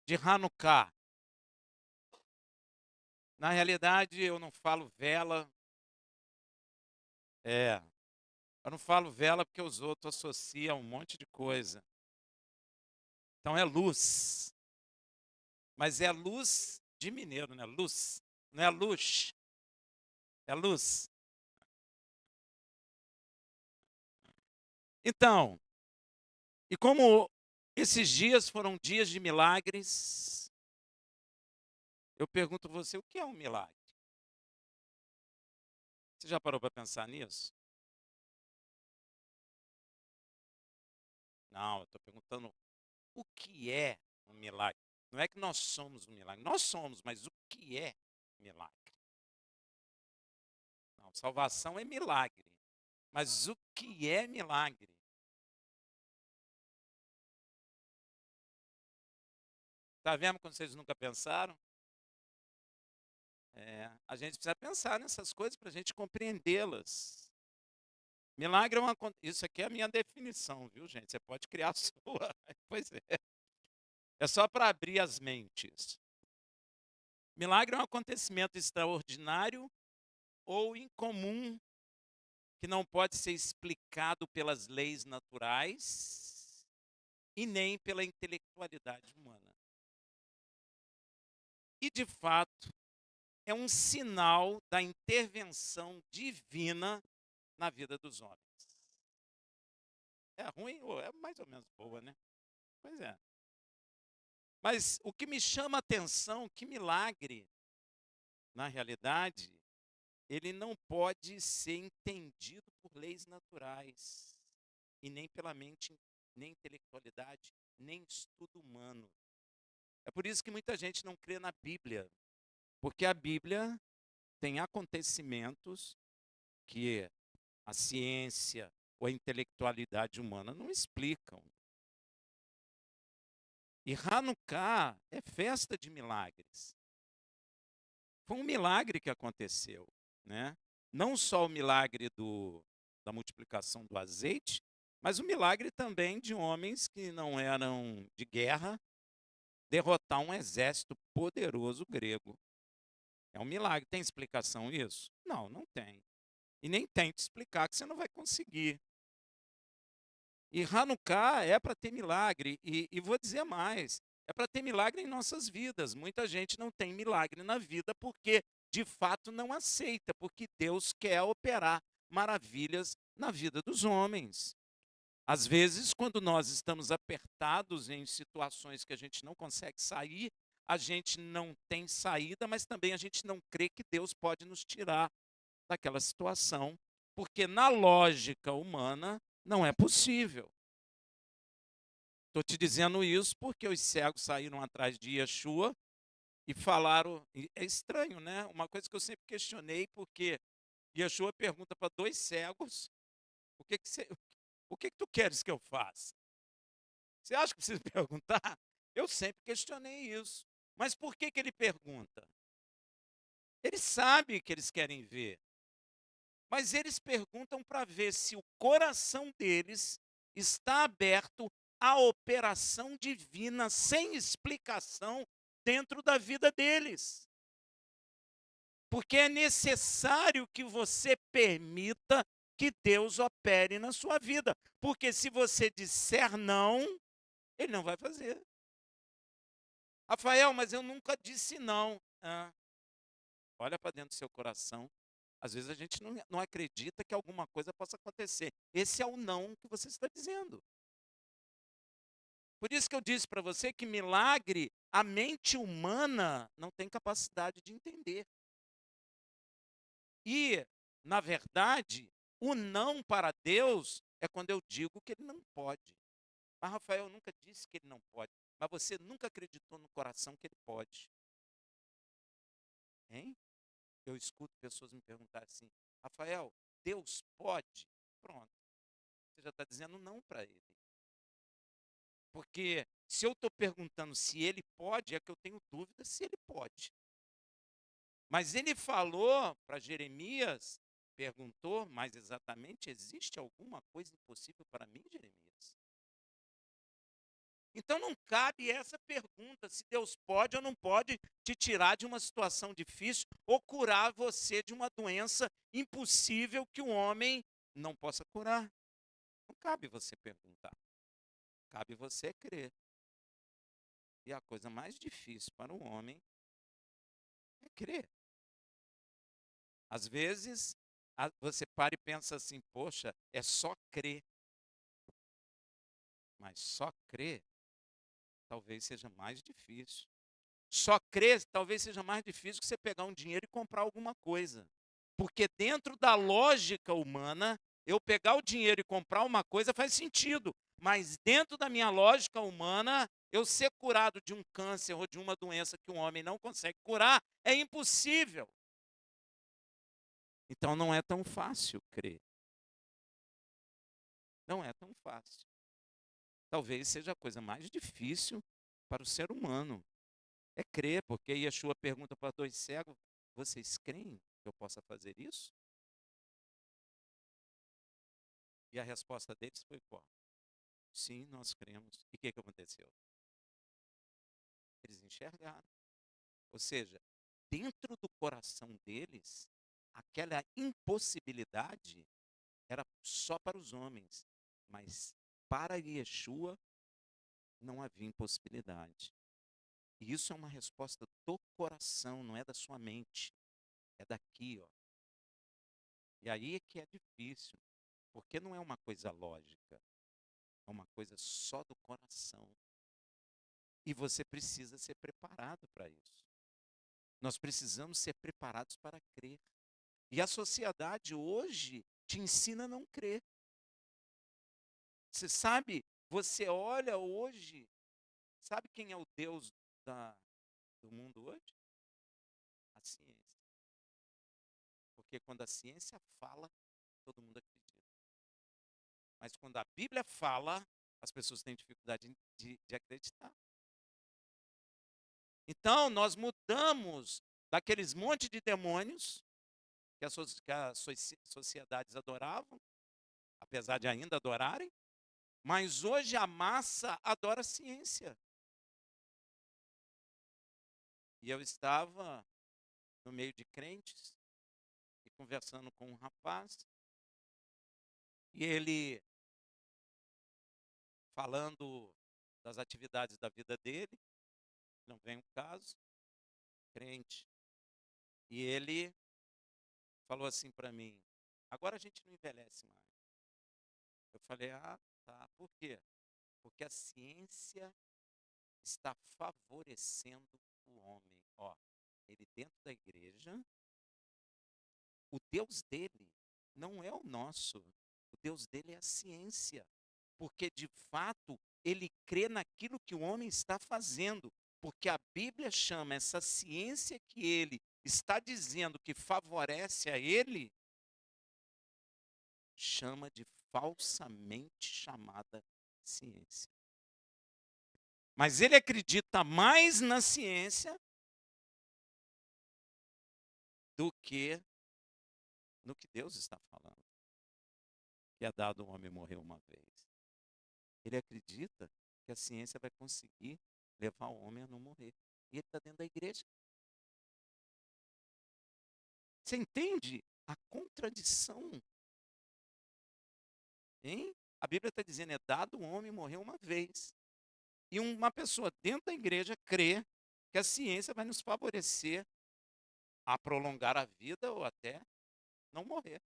de Hanukkah. Na realidade, eu não falo vela, é, eu não falo vela porque os outros associam um monte de coisa. Então é luz, mas é luz de mineiro, né? Luz, não é luz, é luz. Então, e como esses dias foram dias de milagres, eu pergunto a você, o que é um milagre? Você já parou para pensar nisso? Não, eu estou perguntando o que é um milagre. Não é que nós somos um milagre, nós somos, mas o que é milagre? Não, salvação é milagre, mas o que é milagre? Está vendo quando vocês nunca pensaram? A gente precisa pensar nessas coisas para a gente compreendê-las. Milagre é uma. Isso aqui é a minha definição, viu, gente? Você pode criar a sua. Pois é. É só para abrir as mentes. Milagre é um acontecimento extraordinário ou incomum que não pode ser explicado pelas leis naturais e nem pela intelectualidade humana. E, de fato, é um sinal da intervenção divina na vida dos homens. É ruim ou é mais ou menos boa, né? Pois é. Mas o que me chama a atenção, que milagre, na realidade, ele não pode ser entendido por leis naturais e nem pela mente, nem intelectualidade, nem estudo humano. É por isso que muita gente não crê na Bíblia, porque a Bíblia tem acontecimentos que a ciência ou a intelectualidade humana não explicam. E Hanukkah é festa de milagres. Foi um milagre que aconteceu, né? Não só o milagre da multiplicação do azeite, mas o milagre também de homens que não eram de guerra derrotar um exército poderoso grego. É um milagre. Tem explicação isso? Não, não tem. E nem tente explicar que você não vai conseguir. E Hanukkah é para ter milagre. E vou dizer mais: é para ter milagre em nossas vidas. Muita gente não tem milagre na vida porque, de fato, não aceita, porque Deus quer operar maravilhas na vida dos homens. Às vezes, quando nós estamos apertados em situações que a gente não consegue sair, a gente não tem saída, mas também a gente não crê que Deus pode nos tirar daquela situação, porque na lógica humana não é possível. Estou te dizendo isso porque os cegos saíram atrás de Yeshua e falaram. É estranho, né? Uma coisa que eu sempre questionei, porque Yeshua pergunta para dois cegos: o que que tu queres que eu faça? Você acha que precisa perguntar? Eu sempre questionei isso. Mas por que que ele pergunta? Ele sabe que eles querem ver, mas eles perguntam para ver se o coração deles está aberto à operação divina sem explicação dentro da vida deles. Porque é necessário que você permita que Deus opere na sua vida. Porque se você disser não, ele não vai fazer. Rafael, mas eu nunca disse não. Olha para dentro do seu coração. Às vezes a gente não acredita que alguma coisa possa acontecer. Esse é o não que você está dizendo. Por isso que eu disse para você que milagre, a mente humana não tem capacidade de entender. E, na verdade, o não para Deus é quando eu digo que ele não pode. Mas, Rafael, eu nunca disse que ele não pode. Mas você nunca acreditou no coração que ele pode. Hein? Eu escuto pessoas me perguntar assim: Rafael, Deus pode? Pronto. Você já está dizendo não para ele. Porque se eu estou perguntando se ele pode, é que eu tenho dúvida se ele pode. Mas ele falou para Jeremias, perguntou mais exatamente: existe alguma coisa impossível para mim, Jeremias? Então não cabe essa pergunta se Deus pode ou não pode te tirar de uma situação difícil ou curar você de uma doença impossível que o homem não possa curar. Não cabe você perguntar, cabe você crer. E a coisa mais difícil para o homem é crer. Às vezes, você para e pensa assim, poxa, é só crer. Mas só crer talvez seja mais difícil. Só crer talvez seja mais difícil que você pegar um dinheiro e comprar alguma coisa. Porque dentro da lógica humana, eu pegar o dinheiro e comprar uma coisa faz sentido. Mas dentro da minha lógica humana, eu ser curado de um câncer ou de uma doença que um homem não consegue curar é impossível. Então não é tão fácil crer. Não é tão fácil. Talvez seja a coisa mais difícil para o ser humano. É crer, porque Yeshua pergunta para dois cegos: vocês creem que eu possa fazer isso? E a resposta deles foi qual? Sim, nós cremos. E o que aconteceu? Eles enxergaram. Ou seja, dentro do coração deles, aquela impossibilidade era só para os homens, mas para Yeshua não havia impossibilidade. E isso é uma resposta do coração, não é da sua mente. É daqui, ó. E aí é que é difícil, porque não é uma coisa lógica, é uma coisa só do coração. E você precisa ser preparado para isso. Nós precisamos ser preparados para crer. E a sociedade hoje te ensina a não crer. Você sabe, você olha hoje, sabe quem é o Deus do mundo hoje? A ciência. Porque quando a ciência fala, todo mundo acredita. Mas quando a Bíblia fala, as pessoas têm dificuldade de acreditar. Então, nós mudamos daqueles monte de demônios que as sociedades adoravam, apesar de ainda adorarem, mas hoje a massa adora a ciência. E eu estava no meio de crentes e conversando com um rapaz, e ele falando das atividades da vida dele, não vem o caso, crente. E ele falou assim para mim: agora a gente não envelhece mais. Eu falei: ah, tá, por quê? Porque a ciência está favorecendo o homem. Ó, ele dentro da igreja, o Deus dele não é o nosso. O Deus dele é a ciência. Porque, de fato, ele crê naquilo que o homem está fazendo. Porque a Bíblia chama essa ciência que ele está dizendo que favorece a ele, chama de falsamente chamada ciência. Mas ele acredita mais na ciência do que no que Deus está falando. Que é dado o homem morrer uma vez. Ele acredita que a ciência vai conseguir levar o homem a não morrer. E ele está dentro da igreja. Você entende a contradição? Hein? A Bíblia está dizendo, é dado o homem morrer uma vez. E uma pessoa dentro da igreja crê que a ciência vai nos favorecer a prolongar a vida ou até não morrer.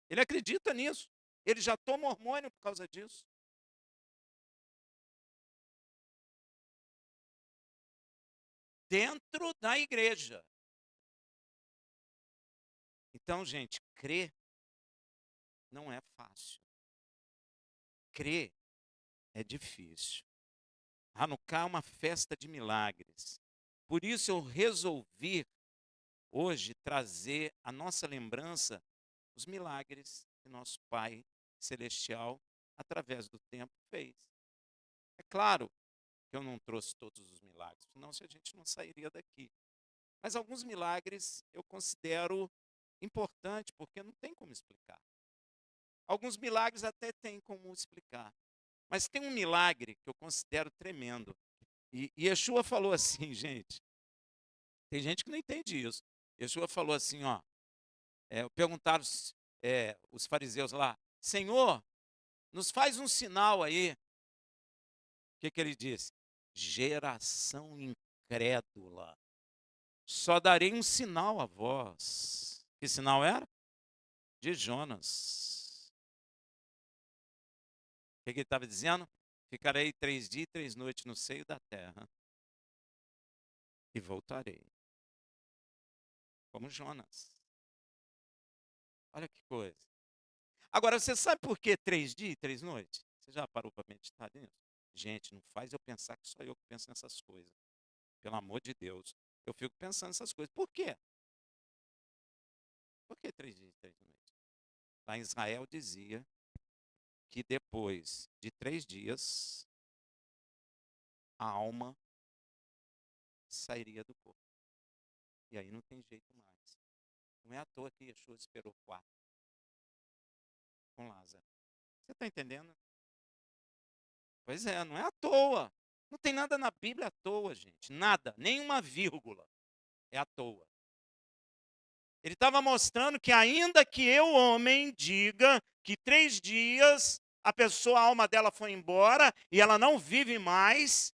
Ele acredita nisso. Ele já toma hormônio por causa disso. Dentro da igreja. Então, gente, crer não é fácil. Crer é difícil. Hanukkah é uma festa de milagres. Por isso eu resolvi hoje trazer à nossa lembrança os milagres que nosso Pai Celestial, através do tempo, fez. É claro que eu não trouxe todos os milagres, senão a gente não sairia daqui. Mas alguns milagres eu considero importante, porque não tem como explicar. Alguns milagres até tem como explicar. Mas tem um milagre que eu considero tremendo. E Yeshua falou assim, gente, tem gente que não entende isso. Yeshua falou assim, ó, perguntaram os fariseus lá, Senhor, nos faz um sinal aí. O que ele disse? Geração incrédula. Só darei um sinal a vós. Que sinal era? De Jonas. O que ele estava dizendo? Ficarei 3 dias e 3 noites no seio da terra e voltarei. Como Jonas. Olha que coisa. Agora, você sabe por que 3 dias e 3 noites? Você já parou para meditar nisso? Gente, não faz eu pensar que só eu que penso nessas coisas. Pelo amor de Deus. Eu fico pensando nessas coisas. Por quê? Por que 3 dias e 3 noites? Lá em Israel dizia que depois de 3 dias, a alma sairia do corpo. E aí não tem jeito mais. Não é à toa que Yeshua esperou 4 com Lázaro. Você está entendendo? Pois é, não é à toa. Não tem nada na Bíblia à toa, gente. Nada, nenhuma vírgula é à toa. Ele estava mostrando que ainda que eu, homem, diga que 3 dias a pessoa, a alma dela foi embora e ela não vive mais,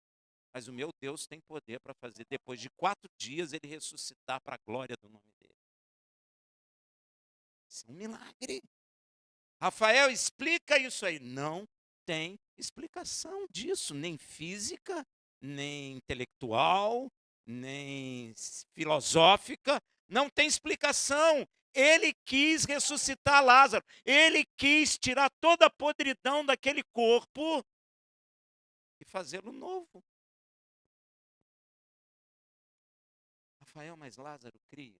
mas o meu Deus tem poder para fazer depois de 4 dias ele ressuscitar para a glória do nome dele. Isso é um milagre. Rafael, explica isso aí. Não tem explicação disso, nem física, nem intelectual, nem filosófica. Não tem explicação. Ele quis ressuscitar Lázaro. Ele quis tirar toda a podridão daquele corpo e fazê-lo novo. Rafael, mas Lázaro cria.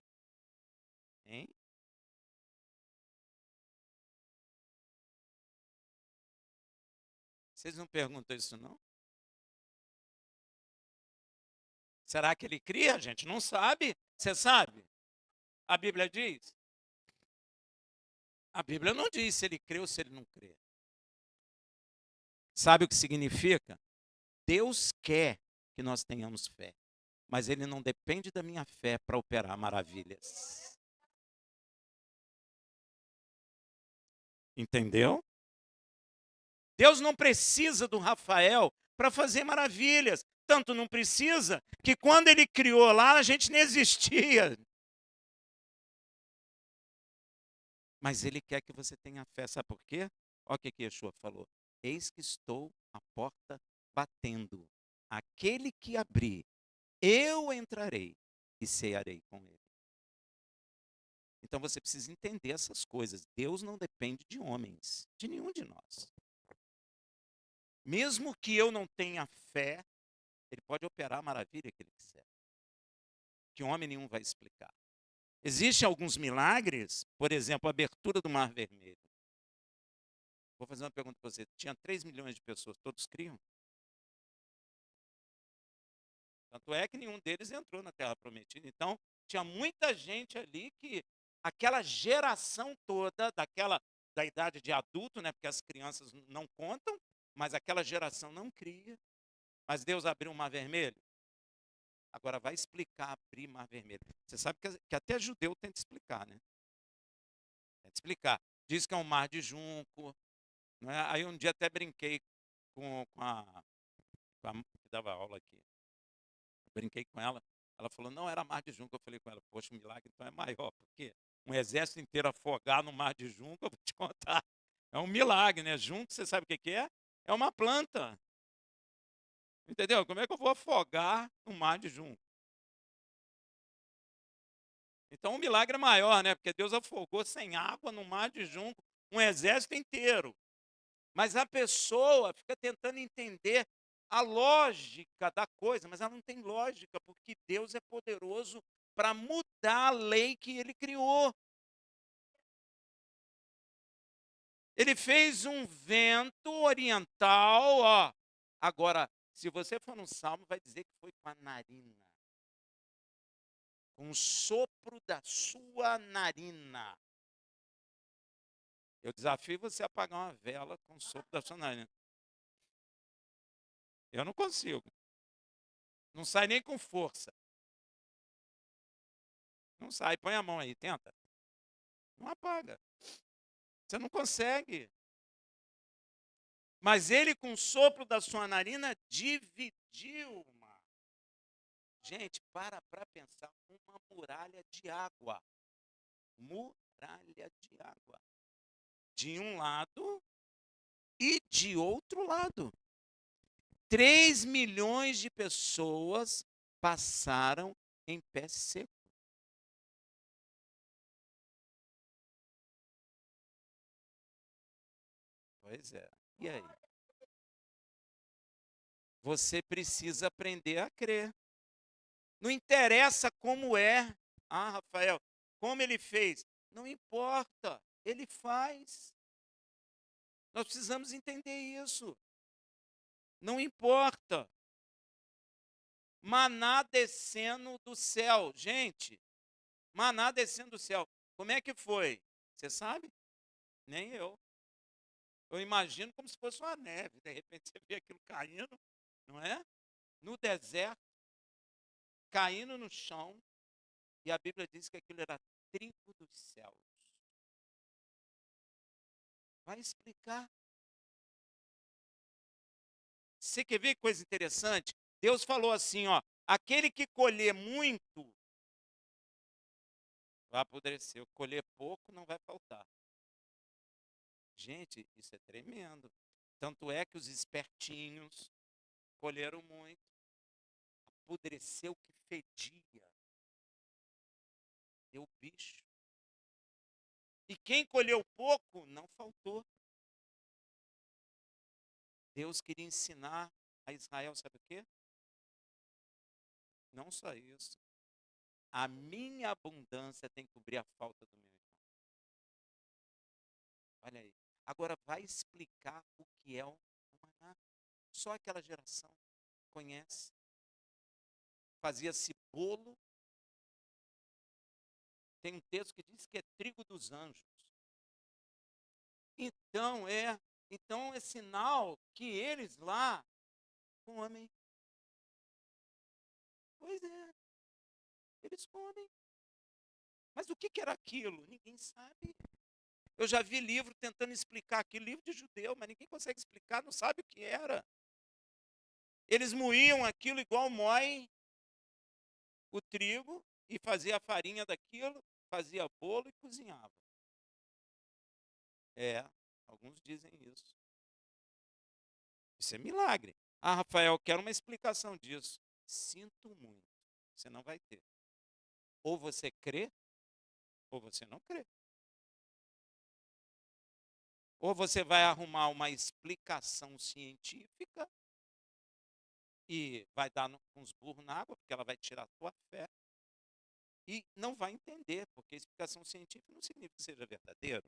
Hein? Vocês não perguntam isso, não? Será que ele cria? A gente não sabe. Você sabe? A Bíblia diz. A Bíblia não diz se ele crê ou se ele não crê. Sabe o que significa? Deus quer que nós tenhamos fé, mas ele não depende da minha fé para operar maravilhas. Entendeu? Deus não precisa do Rafael para fazer maravilhas. Tanto não precisa que quando ele criou lá, a gente nem existia. Mas ele quer que você tenha fé. Sabe por quê? Olha o que Yeshua falou. Eis que estou à porta batendo. Aquele que abrir, eu entrarei e cearei com ele. Então você precisa entender essas coisas. Deus não depende de homens, de nenhum de nós. Mesmo que eu não tenha fé, ele pode operar a maravilha que ele quiser. Que homem nenhum vai explicar. Existem alguns milagres, por exemplo, a abertura do Mar Vermelho. Vou fazer uma pergunta para você. Tinha 3 milhões de pessoas, todos criam? Tanto é que nenhum deles entrou na Terra Prometida. Então, tinha muita gente ali que, aquela geração toda, da idade de adulto, né, porque as crianças não contam, mas aquela geração não cria. Mas Deus abriu o Mar Vermelho. Agora vai explicar abrir Mar Vermelho. Você sabe que até judeu tenta explicar, né? Tenta explicar. Diz que é um mar de junco. Não é? Aí um dia até brinquei com a que dava aula aqui. Brinquei com ela. Ela falou, não, era mar de junco. Eu falei com ela, poxa, o milagre então é maior. Porque um exército inteiro afogar no mar de junco, eu vou te contar. É um milagre, né? Junco, você sabe o que é? É uma planta. Entendeu? Como é que eu vou afogar no mar de junco? Então o milagre é maior, né? Porque Deus afogou sem água no mar de junco um exército inteiro. Mas a pessoa fica tentando entender a lógica da coisa, mas ela não tem lógica, porque Deus é poderoso para mudar a lei que ele criou. Ele fez um vento oriental, ó. Agora, se você for no Salmo, vai dizer que foi com a narina. Com o sopro da sua narina. Eu desafio você a apagar uma vela com o sopro da sua narina. Eu não consigo. Não sai nem com força. Não sai. Põe a mão aí, tenta. Não apaga. Você não consegue. Mas ele, com o sopro da sua narina, dividiu o mar. Gente, para pensar. Uma muralha de água. Muralha de água. De um lado e de outro lado. 3 milhões de pessoas passaram em pé seco. Pois é. E aí? Você precisa aprender a crer. Não interessa como é. Ah, Rafael, como ele fez? Não importa. Ele faz. Nós precisamos entender isso. Não importa. Maná descendo do céu. Gente, maná descendo do céu. Como é que foi? Você sabe? Nem eu. Eu imagino como se fosse uma neve. De repente você vê aquilo caindo, não é? No deserto, caindo no chão. E a Bíblia diz que aquilo era trigo dos céus. Vai explicar. Você quer ver que coisa interessante? Deus falou assim, ó, aquele que colher muito vai apodrecer, o colher pouco não vai faltar. Gente, isso é tremendo. Tanto é que os espertinhos colheram muito, apodreceu que fedia, deu bicho. E quem colheu pouco, não faltou. Deus queria ensinar a Israel, sabe o quê? Não só isso. A minha abundância tem que cobrir a falta do meu irmão. Olha aí. Agora vai explicar o que é o maná. Só aquela geração conhece. Fazia-se bolo. Tem um texto que diz que é trigo dos anjos. Então é sinal que eles lá comem. Pois é, eles comem. Mas o que era aquilo? Ninguém sabe. Eu já vi livro tentando explicar aquilo, livro de judeu, mas ninguém consegue explicar, não sabe o que era. Eles moíam aquilo igual moem o trigo e fazia a farinha daquilo, fazia bolo e cozinhava. Alguns dizem isso. Isso é milagre. Ah, Rafael, quero uma explicação disso. Sinto muito. Você não vai ter. Ou você crê, ou você não crê. Ou você vai arrumar uma explicação científica e vai dar uns burros na água, porque ela vai tirar a tua fé. E não vai entender, porque explicação científica não significa que seja verdadeiro.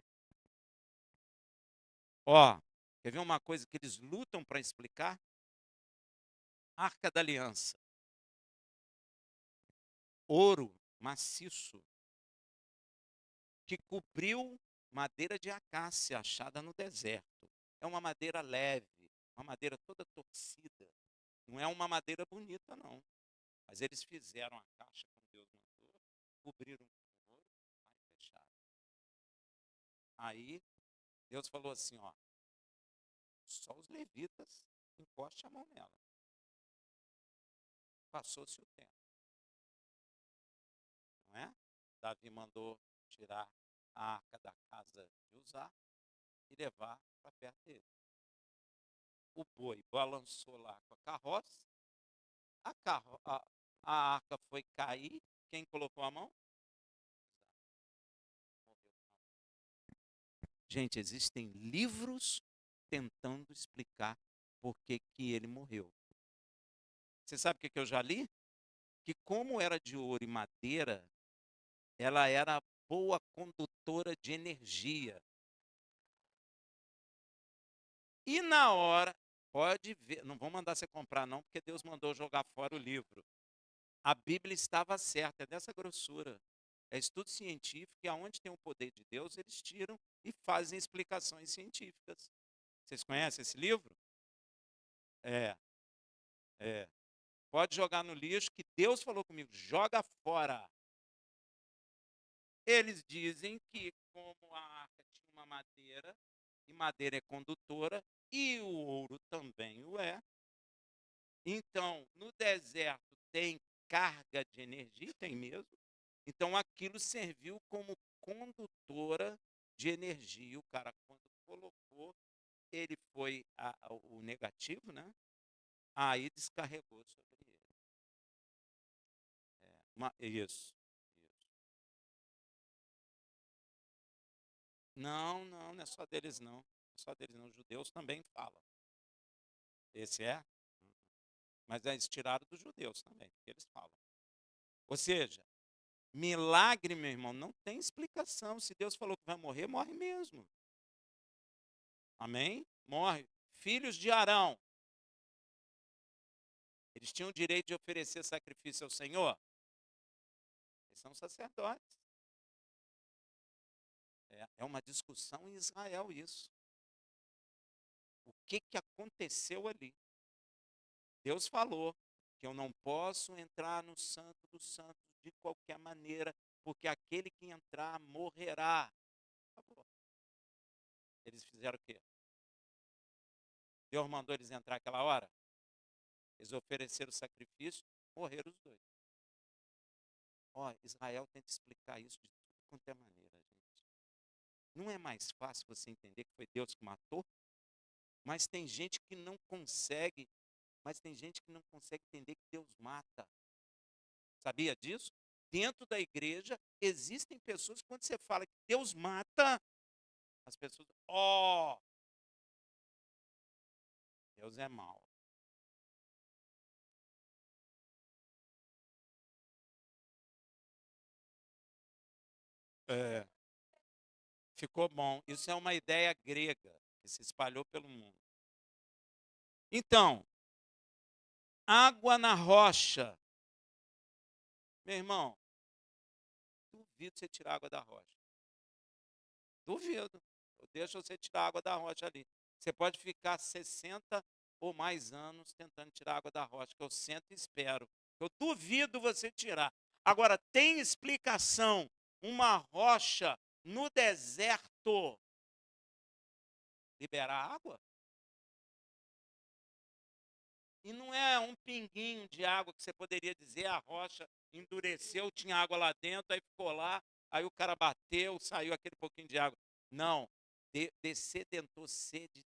Ó, quer ver uma coisa que eles lutam para explicar? Arca da Aliança. Ouro maciço que cobriu madeira de acácia achada no deserto. É uma madeira leve, uma madeira toda torcida. Não é uma madeira bonita, não. Mas eles fizeram a caixa como Deus mandou, cobriram com ouro, aí fecharam. Aí Deus falou assim, ó, só os levitas encoste a mão nela. Passou-se o tempo, não é? Davi mandou tirar a arca da casa de Uzá e levar para perto dele. O boi balançou lá com a carroça, a arca foi cair, quem colocou a mão? Gente, existem livros tentando explicar por que ele morreu. Você sabe o que eu já li? Que como era de ouro e madeira, ela era boa condutora de energia. E na hora, pode ver, não vou mandar você comprar não, porque Deus mandou jogar fora o livro. A Bíblia estava certa, é dessa grossura. É estudo científico e aonde tem o poder de Deus, eles tiram e fazem explicações científicas. Vocês conhecem esse livro? É. É. Pode jogar no lixo, que Deus falou comigo, joga fora. Eles dizem que como a arca tinha uma madeira, e madeira é condutora, e o ouro também o é. Então, no deserto tem carga de energia, tem mesmo. Então, aquilo serviu como condutora de energia. O cara, quando colocou, ele foi o negativo, né? Aí descarregou sobre ele. Isso. Não, não é só deles não. Não é só deles não. Os judeus também falam. Esse é? Mas eles tiraram dos judeus também, porque eles falam. Ou seja, milagre, meu irmão, não tem explicação. Se Deus falou que vai morrer, morre mesmo. Amém? Morre. Filhos de Arão. Eles tinham o direito de oferecer sacrifício ao Senhor? Eles são sacerdotes. É uma discussão em Israel isso. O que aconteceu ali? Deus falou que eu não posso entrar no Santo dos Santos de qualquer maneira, porque aquele que entrar morrerá. Acabou. Eles fizeram o quê? Deus mandou eles entrar aquela hora? Eles ofereceram o sacrifício, morreram os dois. Ó, Israel tenta explicar isso de tudo quanto é maneira, gente. Não é mais fácil você entender que foi Deus que matou? Mas tem gente que não consegue, entender que Deus mata. Sabia disso? Dentro da igreja existem pessoas que quando você fala que Deus mata, as pessoas, Deus é mau. É, ficou bom. Isso é uma ideia grega que se espalhou pelo mundo. Então, água na rocha. Meu irmão, duvido você tirar água da rocha. Duvido. Deixa você tirar água da rocha ali. Você pode ficar 60 ou mais anos tentando tirar água da rocha, que eu sento e espero. Eu duvido você tirar. Agora, tem explicação. Uma rocha no deserto liberar água? E não é um pinguinho de água que você poderia dizer a rocha endureceu, tinha água lá dentro, aí ficou lá, aí o cara bateu, saiu aquele pouquinho de água. Não, descedentou sede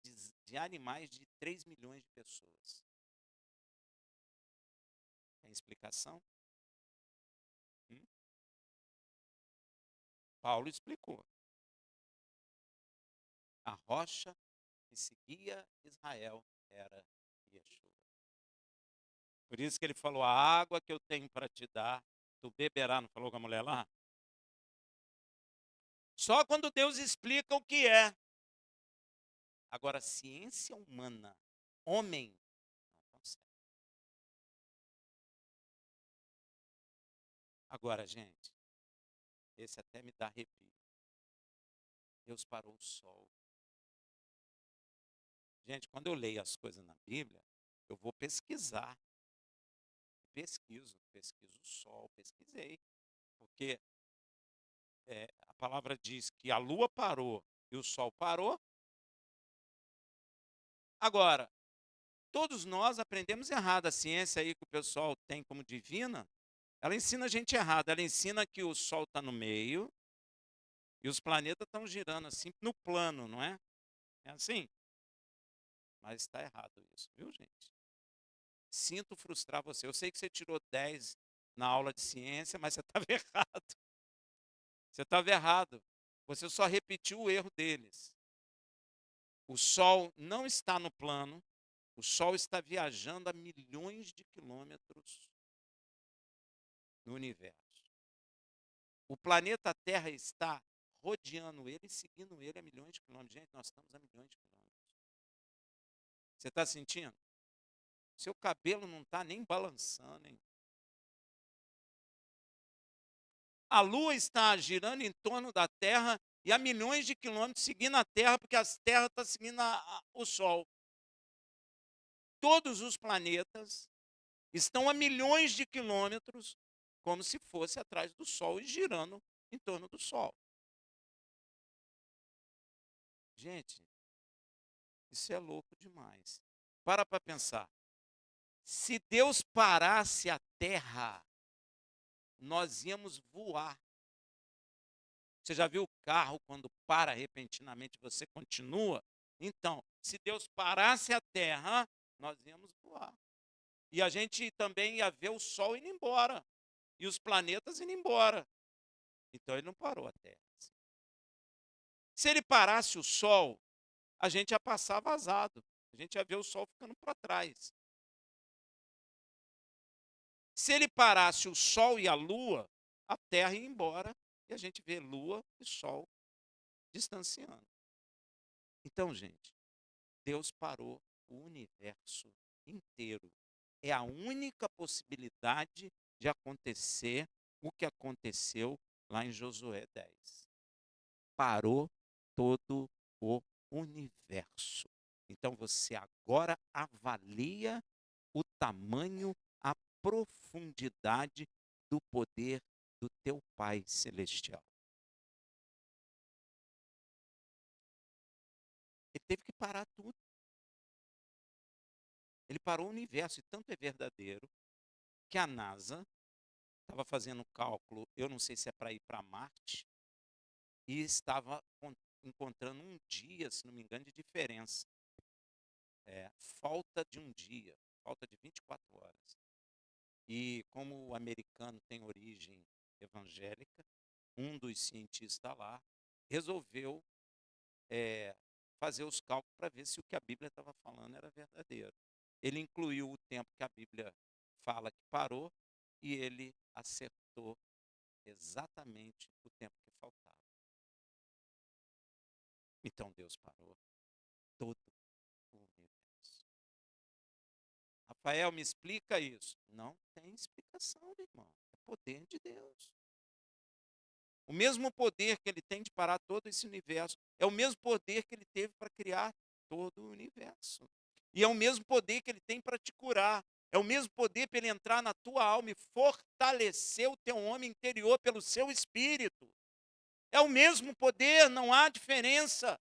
de animais de 3 milhões de pessoas. Tem explicação? Paulo explicou. A rocha que seguia Israel era Yeshua. Por isso que ele falou, a água que eu tenho para te dar, tu beberá, não falou com a mulher lá? Só quando Deus explica o que é. Agora, ciência humana, homem, não consegue. Agora, gente, esse até me dá arrepio. Deus parou o sol. Gente, quando eu leio as coisas na Bíblia, eu vou pesquisar. Pesquiso o sol, pesquisei. Porque a palavra diz que a lua parou e o sol parou. Agora, todos nós aprendemos errado. A ciência aí que o pessoal tem como divina, ela ensina a gente errado. Ela ensina que o sol está no meio e os planetas estão girando assim no plano, não é? É assim? Mas está errado isso, viu, gente? Sinto frustrar você. Eu sei que você tirou 10 na aula de ciência, mas você estava errado. Você estava errado. Você só repetiu o erro deles. O Sol não está no plano, o Sol está viajando a milhões de quilômetros no universo. O planeta Terra está rodeando ele e seguindo ele a milhões de quilômetros. Gente, nós estamos a milhões de quilômetros. Você está sentindo? Seu cabelo não está nem balançando, hein? A Lua está girando em torno da Terra e a milhões de quilômetros seguindo a Terra, porque a Terra está seguindo o Sol. Todos os planetas estão a milhões de quilômetros, como se fosse atrás do Sol e girando em torno do Sol. Gente, isso é louco demais. Para pensar. Se Deus parasse a Terra, nós íamos voar. Você já viu o carro quando para repentinamente você continua? Então, se Deus parasse a Terra, nós íamos voar. E a gente também ia ver o Sol indo embora. E os planetas indo embora. Então ele não parou a Terra. Se ele parasse o Sol, a gente ia passar vazado. A gente ia ver o Sol ficando para trás. Se ele parasse o Sol e a Lua, a Terra ia embora e a gente vê Lua e Sol distanciando. Então, gente, Deus parou o universo inteiro. É a única possibilidade de acontecer o que aconteceu lá em Josué 10. Parou todo o universo. Então você agora avalia o tamanho, a profundidade do poder do teu Pai Celestial. Ele teve que parar tudo. Ele parou o universo, e tanto é verdadeiro que a NASA estava fazendo cálculo, eu não sei se é para ir para Marte, e estava encontrando um dia, se não me engano, de diferença. Falta de um dia, falta de 24 horas. E como o americano tem origem evangélica, um dos cientistas lá resolveu fazer os cálculos para ver se o que a Bíblia estava falando era verdadeiro. Ele incluiu o tempo que a Bíblia fala que parou e ele acertou exatamente o tempo que faltava. Então Deus parou todo o universo. Rafael, me explica isso. Não tem explicação, meu irmão. É poder de Deus. O mesmo poder que ele tem de parar todo esse universo é o mesmo poder que ele teve para criar todo o universo. E é o mesmo poder que ele tem para te curar. É o mesmo poder para ele entrar na tua alma e fortalecer o teu homem interior pelo seu espírito. É o mesmo poder, não há diferença.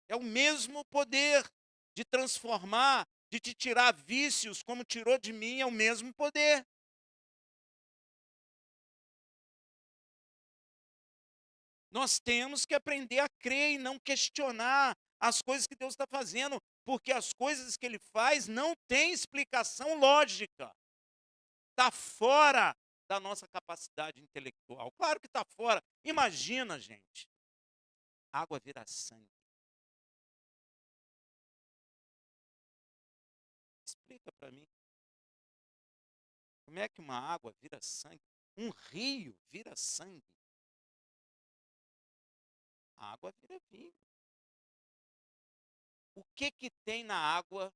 É o mesmo poder de transformar, de te tirar vícios, como tirou de mim, é o mesmo poder. Nós temos que aprender a crer e não questionar as coisas que Deus está fazendo, porque as coisas que Ele faz não têm explicação lógica. Está fora da nossa capacidade intelectual. Claro que está fora. Imagina, gente, água vira sangue. Explica para mim. Como é que uma água vira sangue? Um rio vira sangue. A água vira vinho. O que tem na água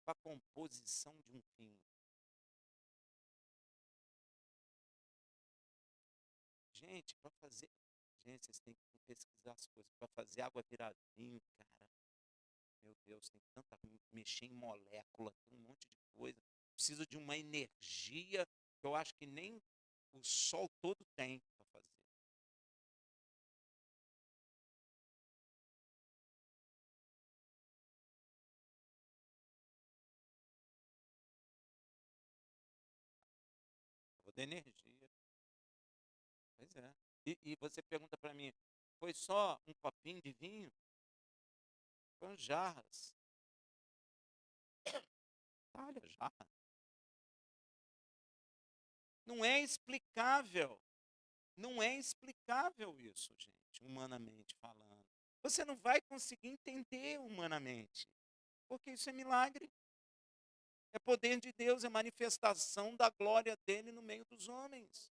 para a composição de um vinho? Gente, para fazer. Gente, vocês têm que pesquisar as coisas. Para fazer água virar vinho, cara. Meu Deus, tem tanta. Mexer em molécula, tem um monte de coisa. Precisa de uma energia que eu acho que nem o sol todo tem para fazer. Toda energia. Pois é. E você pergunta para mim, foi só um copinho de vinho? Foram jarras. Olha, jarra. Não é explicável. Não é explicável isso, gente, humanamente falando. Você não vai conseguir entender humanamente, porque isso é milagre. É poder de Deus, é manifestação da glória dele no meio dos homens.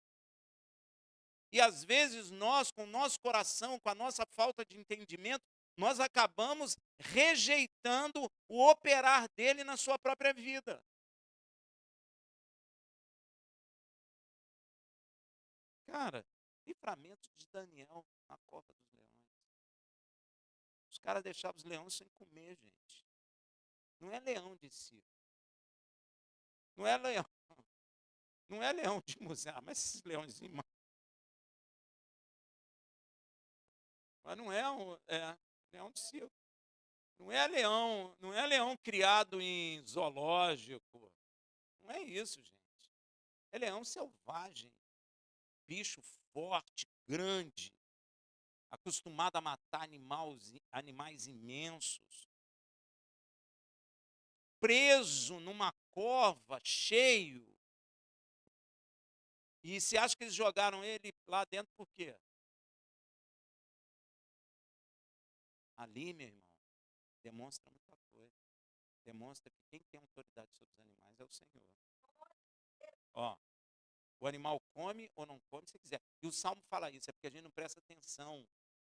E às vezes nós, com o nosso coração, com a nossa falta de entendimento, nós acabamos rejeitando o operar dele na sua própria vida. Cara, livramento de Daniel na cova dos leões. Os caras deixavam os leões sem comer, gente. Não é leão de circo. Não é leão. Não é leão de museu. Mas esses leõezinhos. Mas não é leão de circo. Não é leão criado em zoológico. Não é isso, gente. É leão selvagem. Bicho forte, grande, acostumado a matar animais imensos, preso numa cova, cheio. E você acha que eles jogaram ele lá dentro por quê? Ali, meu irmão, demonstra muita coisa. Demonstra que quem tem autoridade sobre os animais é o Senhor. Ó, o animal come ou não come, se quiser. E o Salmo fala isso, é porque a gente não presta atenção.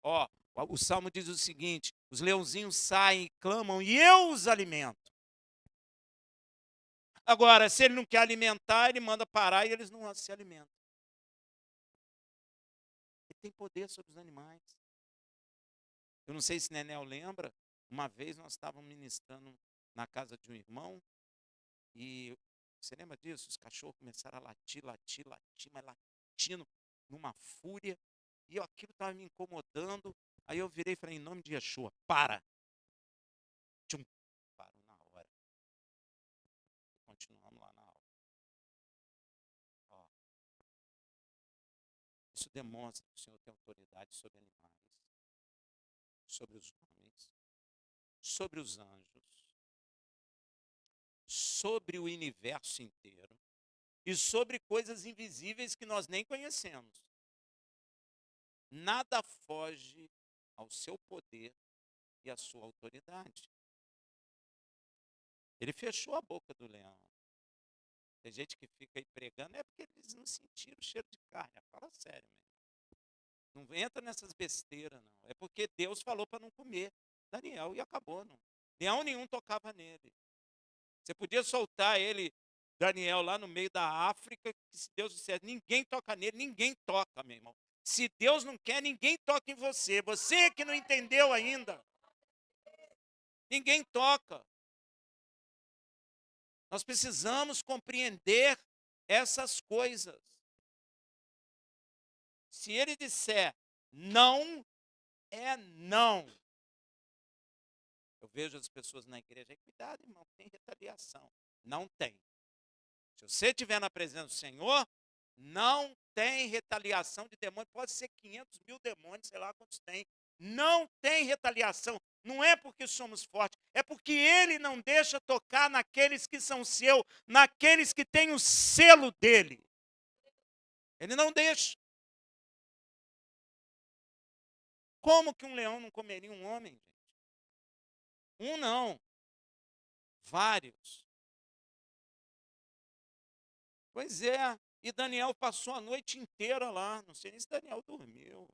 Ó, o Salmo diz o seguinte: os leãozinhos saem e clamam e eu os alimento. Agora, se ele não quer alimentar, ele manda parar e eles não se alimentam. Ele tem poder sobre os animais. Eu não sei se Nenel lembra, uma vez nós estávamos ministrando na casa de um irmão e você lembra disso? Os cachorros começaram a latir, mas latindo numa fúria e aquilo estava me incomodando. Aí eu virei e falei, em nome de Yeshua, para! Tchum, parou na hora. Continuamos lá na aula. Ó, isso demonstra que o Senhor tem autoridade sobre animais, sobre os homens, sobre os anjos, sobre o universo inteiro e sobre coisas invisíveis que nós nem conhecemos. Nada foge ao seu poder e à sua autoridade. Ele fechou a boca do leão. Tem gente que fica aí pregando, é porque eles não sentiram o cheiro de carne. Fala sério, mesmo. Não entra nessas besteiras, não. É porque Deus falou para não comer Daniel e acabou, não. Leão nenhum tocava nele. Você podia soltar ele, Daniel, lá no meio da África, que se Deus disser, ninguém toca nele, ninguém toca, meu irmão. Se Deus não quer, ninguém toca em você. Você que não entendeu ainda. Ninguém toca. Nós precisamos compreender essas coisas. Se ele disser não, é não. Eu vejo as pessoas na igreja, cuidado, irmão, tem retaliação. Não tem. Se você estiver na presença do Senhor, não tem retaliação de demônio. Pode ser 500 mil demônios, sei lá quantos tem. Não tem retaliação. Não é porque somos fortes, é porque Ele não deixa tocar naqueles que são seus, naqueles que têm o selo dEle. Ele não deixa. Como que um leão não comeria um homem, gente? Um não. Vários. Pois é. E Daniel passou a noite inteira lá. Não sei nem se Daniel dormiu.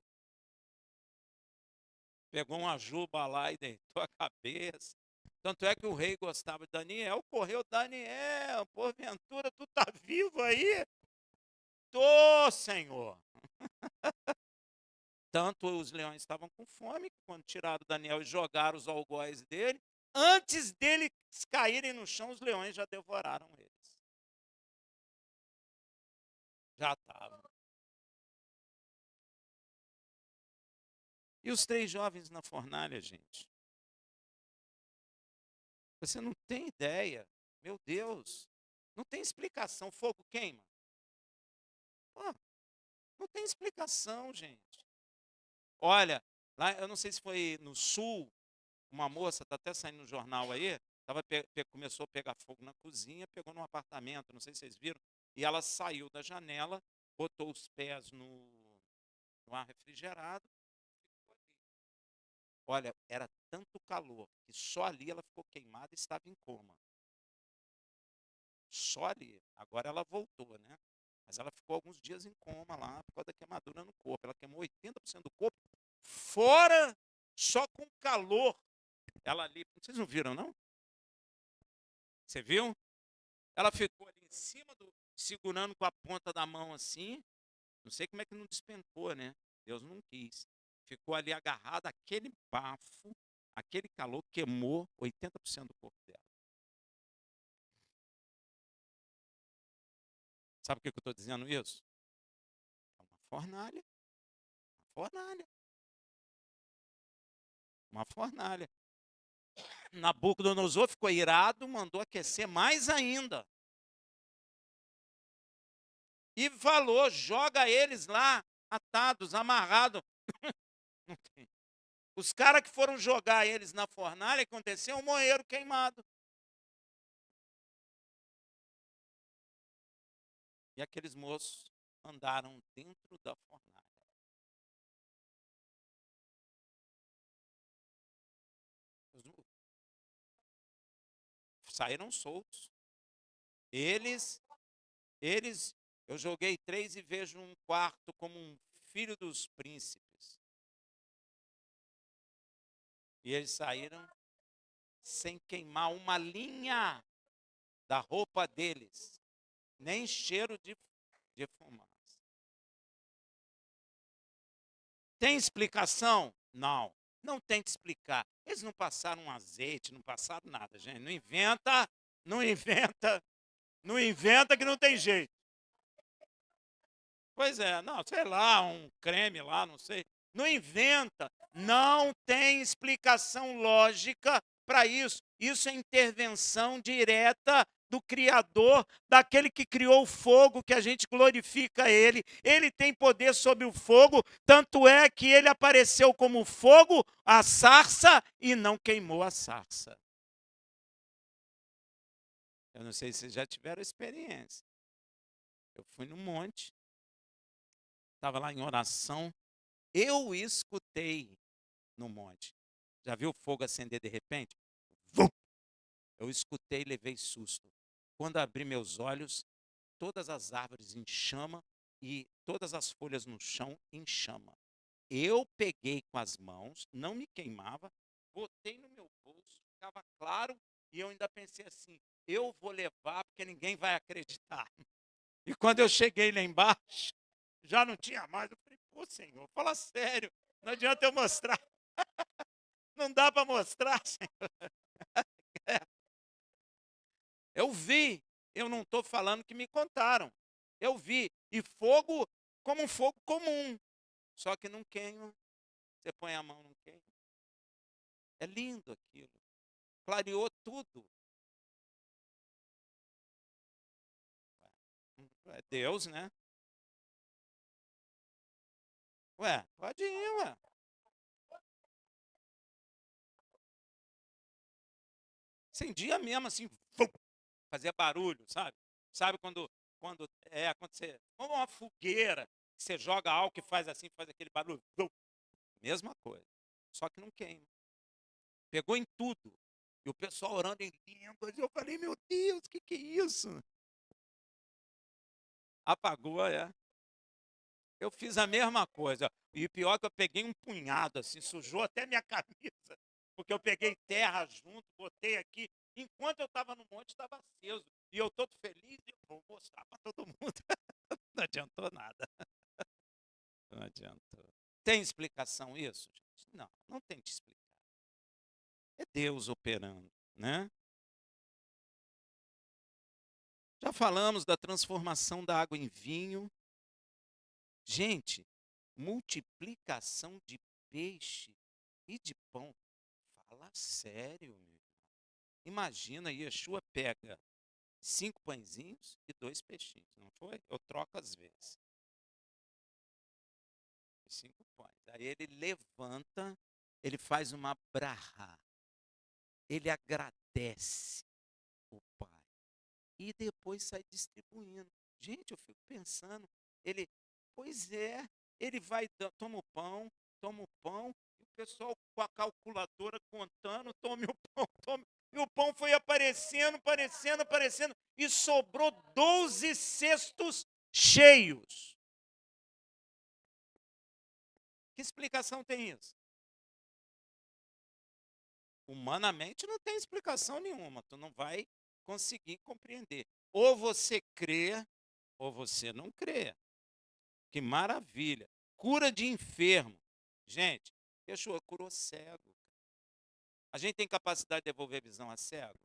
Pegou uma juba lá e deitou a cabeça. Tanto é que o rei gostava de Daniel. Correu, Daniel, porventura tu tá vivo aí? Tô, Senhor. Tanto os leões estavam com fome, que quando tiraram Daniel e jogaram os algozes dele, antes deles caírem no chão, os leões já devoraram eles. Já estavam. E os 3 jovens na fornalha, gente? Você não tem ideia. Meu Deus. Não tem explicação. Fogo queima. Pô, não tem explicação, gente. Olha, lá, eu não sei se foi no sul, uma moça, está até saindo no jornal aí, começou a pegar fogo na cozinha, pegou num apartamento, não sei se vocês viram, e ela saiu da janela, botou os pés no ar refrigerado. Olha, era tanto calor que só ali ela ficou queimada e estava em coma. Só ali. Agora ela voltou, né? Mas ela ficou alguns dias em coma lá por causa da queimadura no corpo. Ela queimou 80% do corpo, fora só com calor. Ela ali, vocês não viram, não? Você viu? Ela ficou ali em cima segurando com a ponta da mão assim. Não sei como é que não despencou, né? Deus não quis. Ficou ali agarrada, aquele bafo, aquele calor queimou 80% do corpo dela. Sabe por que eu estou dizendo isso? É uma fornalha. Uma fornalha. Uma fornalha. Nabucodonosor ficou irado, mandou aquecer mais ainda. E falou: joga eles lá, atados, amarrados. Não tem. Os caras que foram jogar eles na fornalha, aconteceu, morreram queimados. E aqueles moços andaram dentro da fornalha. Saíram soltos. Eles, eu joguei 3 e vejo um quarto como um filho dos príncipes. E eles saíram sem queimar uma linha da roupa deles, nem cheiro de fumaça. Tem explicação? Não. Não tente explicar. Eles não passaram um azeite, não passaram nada, gente. Não inventa, não inventa, não inventa que não tem jeito. Pois é, não, sei lá, um creme lá, não sei. Não inventa. Não tem explicação lógica para isso. Isso é intervenção direta do Criador, daquele que criou o fogo, que a gente glorifica ele. Ele tem poder sobre o fogo, tanto é que ele apareceu como fogo, a sarça, e não queimou a sarça. Eu não sei se vocês já tiveram experiência. Eu fui no monte, estava lá em oração, eu escutei no monte. Já viu o fogo acender de repente? Vum! Eu escutei e levei susto. Quando abri meus olhos, todas as árvores em chama e todas as folhas no chão em chama. Eu peguei com as mãos, não me queimava, botei no meu bolso, ficava claro, e eu ainda pensei assim, eu vou levar porque ninguém vai acreditar. E quando eu cheguei lá embaixo, já não tinha mais. Eu falei, pô, Senhor, fala sério, não adianta eu mostrar. Não dá para mostrar, Senhor. Eu vi, eu não estou falando que me contaram. Eu vi. E fogo como um fogo comum, só que não queima. Você põe a mão, não queima. É lindo aquilo. Clareou tudo. É Deus, né? Ué, pode ir, ué. Acendia mesmo assim, vum, fazia barulho, sabe? Sabe quando você, como uma fogueira, você joga álcool e faz assim, faz aquele barulho, vum, mesma coisa. Só que não queima. Pegou em tudo. E o pessoal orando em línguas. E eu falei, meu Deus, o que é isso? Apagou, é. Eu fiz a mesma coisa. E pior que eu peguei um punhado, assim, sujou até minha camisa. Porque eu peguei terra junto, botei aqui. Enquanto eu estava no monte, estava aceso. E eu todo feliz e vou mostrar para todo mundo. Não adiantou nada. Não adiantou. Tem explicação isso, gente? Não, não tem que explicar. É Deus operando, né? Já falamos da transformação da água em vinho. Gente, multiplicação de peixe e de pão. Fala sério, meu irmão. Imagina, Yeshua pega 5 pãezinhos e 2 peixinhos, não foi? Eu troco às vezes. 5 pães. Aí ele levanta, ele faz uma brahá. Ele agradece o Pai. E depois sai distribuindo. Gente, eu fico pensando, ele, pois é, ele vai, toma o pão, e o pessoal com a calculadora contando, tome o pão, tome. E o pão foi aparecendo, aparecendo, aparecendo, e sobrou 12 cestos cheios. Que explicação tem isso? Humanamente não tem explicação nenhuma, tu não vai conseguir compreender. Ou você crê, ou você não crê. Que maravilha. Cura de enfermo. Gente, Yeshua curou cego. A gente tem capacidade de devolver visão a cego?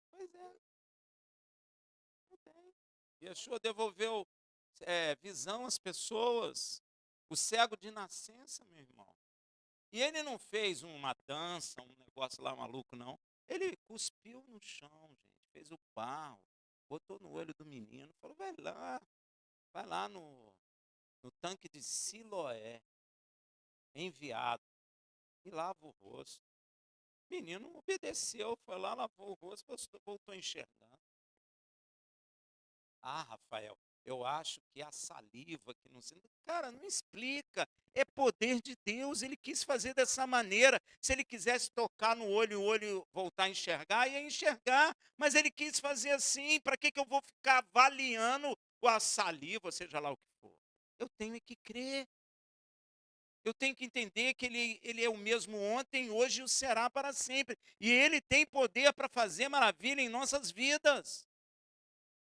Pois é. Yeshua devolveu visão às pessoas. O cego de nascença, meu irmão. E ele não fez uma dança, um negócio lá maluco, não. Ele cuspiu no chão, gente. Fez o barro, botou no olho do menino. Falou, vai lá no tanque de Siloé, enviado. E lava o rosto. O menino obedeceu, foi lá, lavou o rosto, voltou enxergando. Ah, Rafael, eu acho que a saliva que não sendo. Cara, não explica. É poder de Deus. Ele quis fazer dessa maneira. Se ele quisesse tocar no olho, o olho voltar a enxergar, ia enxergar. Mas ele quis fazer assim. Para que eu vou ficar avaliando a saliva, seja lá o que for? Eu tenho que crer. Eu tenho que entender que ele é o mesmo ontem, hoje e o será para sempre. E ele tem poder para fazer maravilha em nossas vidas.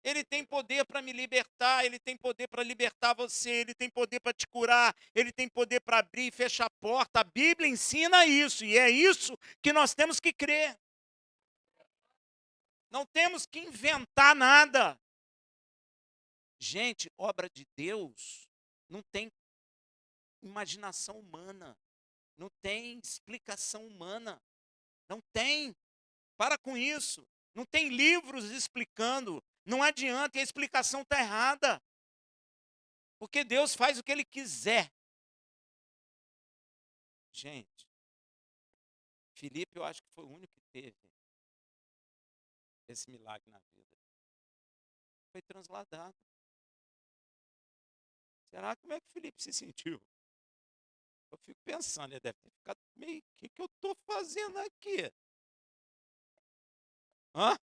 Ele tem poder para me libertar, ele tem poder para libertar você, ele tem poder para te curar, ele tem poder para abrir e fechar a porta. A Bíblia ensina isso, e é isso que nós temos que crer. Não temos que inventar nada. Gente, obra de Deus não tem imaginação humana, não tem explicação humana, não tem. Para com isso. Não tem livros explicando, não adianta, e a explicação está errada. Porque Deus faz o que Ele quiser. Gente, Filipe eu acho que foi o único que teve esse milagre na vida. Foi transladado. Será como é que Filipe se sentiu? Eu fico pensando, ele deve ter ficado meio, o que eu estou fazendo aqui? Hã?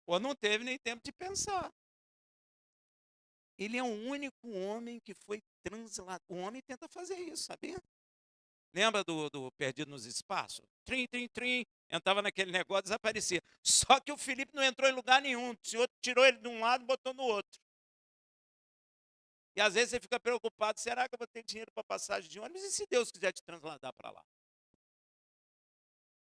Ou não teve nem tempo de pensar. Ele é o único homem que foi transladado. O homem tenta fazer isso, sabia? Lembra do Perdido nos Espaços? Trim, trim, trim. Entrava naquele negócio, desaparecia. Só que o Filipe não entrou em lugar nenhum. O Senhor tirou ele de um lado e botou no outro. E às vezes você fica preocupado, será que eu vou ter dinheiro para passagem de ônibus? E se Deus quiser te transladar para lá?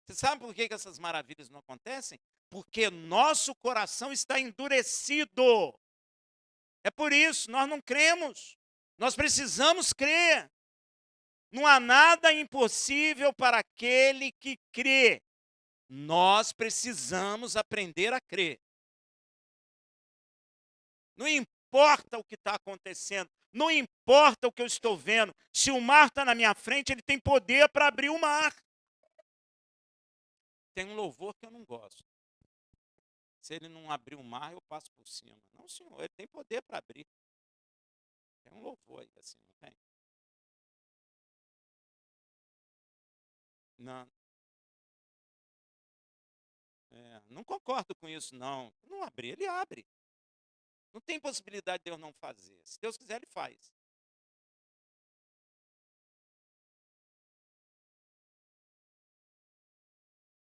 Você sabe por que essas maravilhas não acontecem? Porque nosso coração está endurecido. É por isso, nós não cremos. Nós precisamos crer. Não há nada impossível para aquele que crê. Nós precisamos aprender a crer. Não importa o que está acontecendo, não importa o que eu estou vendo. Se o mar está na minha frente, ele tem poder para abrir o mar. Tem um louvor que eu não gosto. Se ele não abrir o mar, eu passo por cima. Não, senhor, ele tem poder para abrir. Tem um louvor aí assim, não tem? Não, não concordo com isso, não. Não abrir, ele abre. Não tem possibilidade de Deus não fazer. Se Deus quiser, ele faz.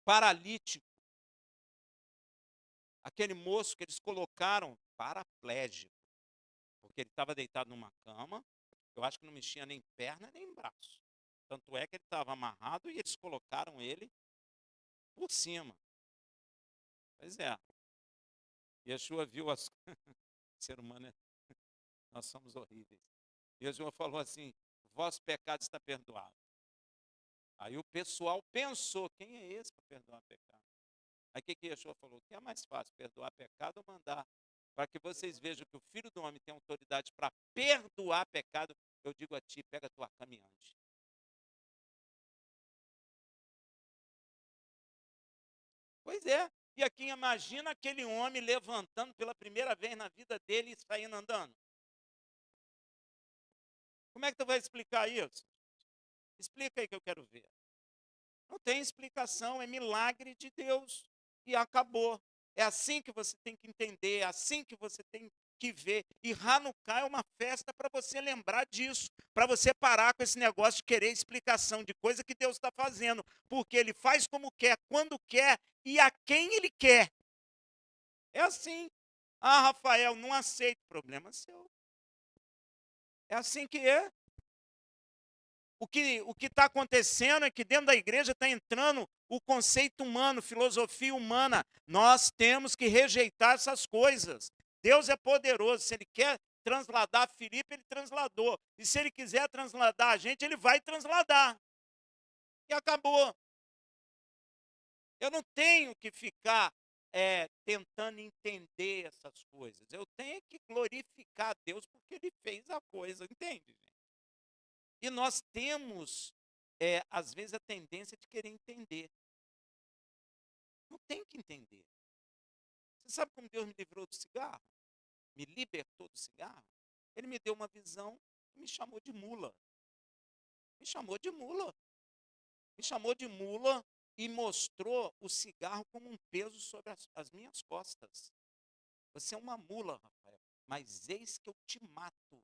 Paralítico. Aquele moço que eles colocaram paraplégico, porque ele estava deitado numa cama, eu acho que não mexia nem perna nem braço. Tanto é que ele estava amarrado e eles colocaram ele por cima. Pois é. Yeshua viu as. Ser humano, nós somos horríveis. Yeshua falou assim: vosso pecado está perdoado. Aí o pessoal pensou: quem é esse para perdoar pecado? Aí o que Yeshua falou? O que é mais fácil, perdoar pecado ou mandar? Para que vocês vejam que o Filho do Homem tem autoridade para perdoar pecado, eu digo a ti, pega a tua caminhante. Pois é. E aqui imagina aquele homem levantando pela primeira vez na vida dele e saindo andando. Como é que tu vai explicar isso? Explica aí que eu quero ver. Não tem explicação, é milagre de Deus. E acabou. É assim que você tem que entender, é assim que você tem que ver. E Hanukkah é uma festa para você lembrar disso, para você parar com esse negócio de querer explicação de coisa que Deus está fazendo, porque Ele faz como quer, quando quer e a quem Ele quer. É assim. Ah, Rafael, não aceito. Problema seu. É assim que é. O que está acontecendo é que dentro da igreja está entrando o conceito humano, filosofia humana. Nós temos que rejeitar essas coisas. Deus é poderoso. Se Ele quer transladar Filipe, Ele transladou. E se Ele quiser transladar a gente, Ele vai transladar. E acabou. Eu não tenho que ficar tentando entender essas coisas. Eu tenho que glorificar a Deus porque Ele fez a coisa, entende, gente? E nós temos, às vezes, a tendência de querer entender. Não tem que entender. Você sabe como Deus me livrou do cigarro? Me libertou do cigarro? Ele me deu uma visão e me chamou de mula. Me chamou de mula. Me chamou de mula e mostrou o cigarro como um peso sobre as minhas costas. Você é uma mula, Rafael, mas eis que eu te mato.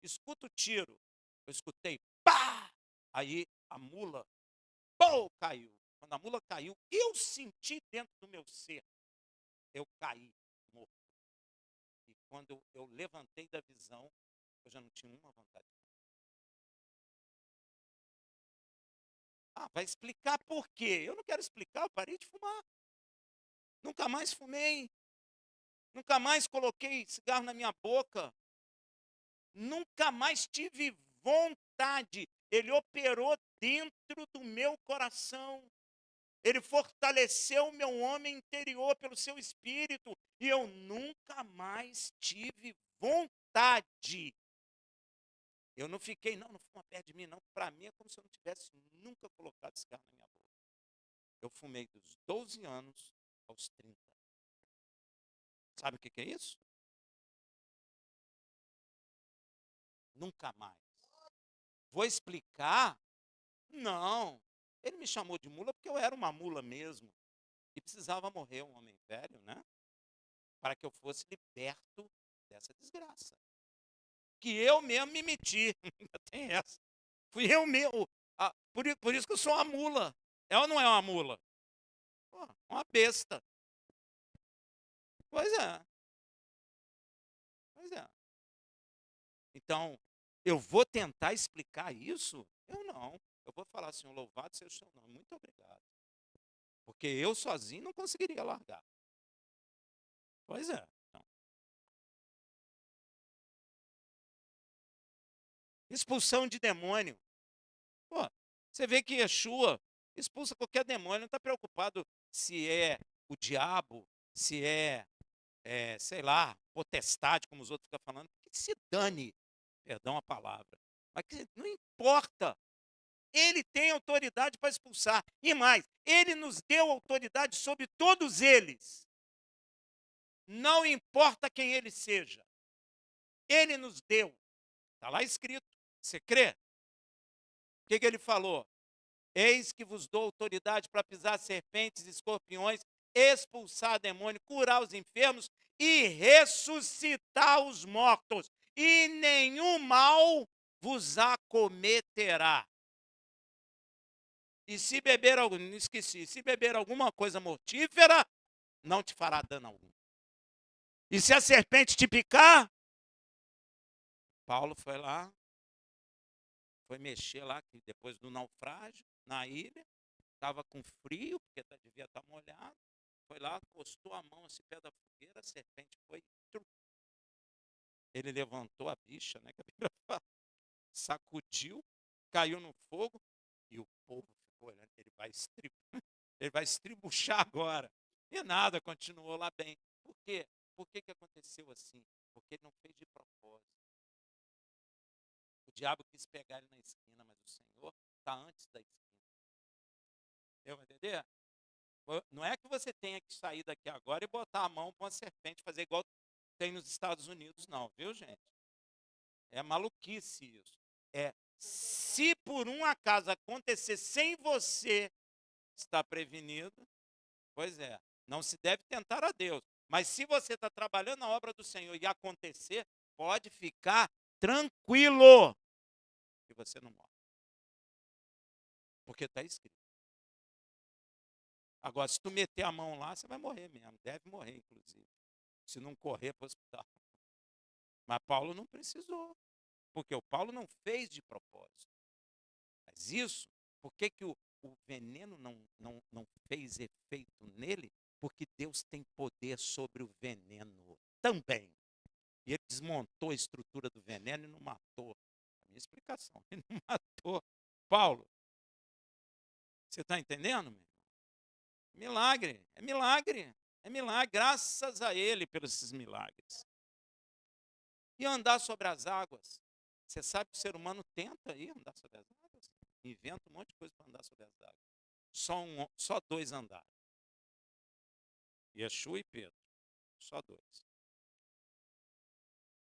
Escuta o tiro. Eu escutei, pá! Aí a mula, pô, caiu. Quando a mula caiu, eu senti dentro do meu ser. Eu caí morto. E quando eu levantei da visão, eu já não tinha uma vontade. Ah, vai explicar por quê? Eu não quero explicar, eu parei de fumar. Nunca mais fumei. Nunca mais coloquei cigarro na minha boca. Nunca mais tive vontade. Ele operou dentro do meu coração. Ele fortaleceu o meu homem interior pelo seu espírito. E eu nunca mais tive vontade. Eu não fiquei, não fuma perto de mim, não. Para mim é como se eu não tivesse nunca colocado cigarro na minha boca. Eu fumei dos 12 anos aos 30. Sabe o que é isso? Nunca mais. Vou explicar? Não. Ele me chamou de mula porque eu era uma mula mesmo. E precisava morrer um homem velho, né? Para que eu fosse liberto dessa desgraça. Que eu mesmo me meti. Ainda tem essa. Fui eu mesmo. Por isso que eu sou uma mula. É ou não é uma mula? Pô, uma besta. Pois é. Pois é. Então, eu vou tentar explicar isso? Eu não. Eu vou falar assim, louvado seja o seu nome. Muito obrigado. Porque eu sozinho não conseguiria largar. Pois é. Não. Expulsão de demônio. Pô, você vê que Yeshua expulsa qualquer demônio, não está preocupado se é o diabo, se sei lá, potestade, como os outros ficam falando, que se dane, perdão a palavra. Mas que não importa. Ele tem autoridade para expulsar. E mais, ele nos deu autoridade sobre todos eles. Não importa quem ele seja. Ele nos deu. Está lá escrito. Você crê? O que ele falou? Eis que vos dou autoridade para pisar serpentes e escorpiões, expulsar demônio, curar os enfermos e ressuscitar os mortos. E nenhum mal vos acometerá. E se beber algum, não esqueci, se beber alguma coisa mortífera, não te fará dano algum. E se a serpente te picar, Paulo foi lá, foi mexer lá, depois do naufrágio, na ilha, estava com frio, porque devia estar molhado, foi lá, encostou a mão assim, pé da fogueira, a serpente foi, ele levantou a bicha, né, que a Bíblia fala, sacudiu, caiu no fogo, e o povo ficou olhando, ele vai estribuchar agora. E nada, continuou lá bem. Por quê? Por que aconteceu assim? Porque ele não fez de propósito. O diabo quis pegar ele na esquina, mas o Senhor está antes da esquina. Deu para entender? Não é que você tenha que sair daqui agora e botar a mão para uma serpente, fazer igual tem nos Estados Unidos, não, viu, gente? É maluquice isso. Se por um acaso acontecer sem você estar prevenido, pois é, não se deve tentar a Deus. Mas se você está trabalhando na obra do Senhor e acontecer, pode ficar tranquilo que você não morre. Porque está escrito. Agora, se tu meter a mão lá, você vai morrer mesmo. Deve morrer, inclusive. Se não correr para o hospital. Mas Paulo não precisou. Porque o Paulo não fez de propósito. Mas isso, por que que o veneno não fez efeito nele? Porque Deus tem poder sobre o veneno também. E ele desmontou a estrutura do veneno e não matou. A minha explicação, ele não matou Paulo. Você está entendendo, meu irmão? Milagre, é milagre, é milagre, graças a ele pelos esses milagres. E andar sobre as águas. Você sabe que o ser humano tenta aí andar sobre as águas. Inventa um monte de coisa para andar sobre as águas. Só dois andaram. Yeshua e Pedro. Só dois.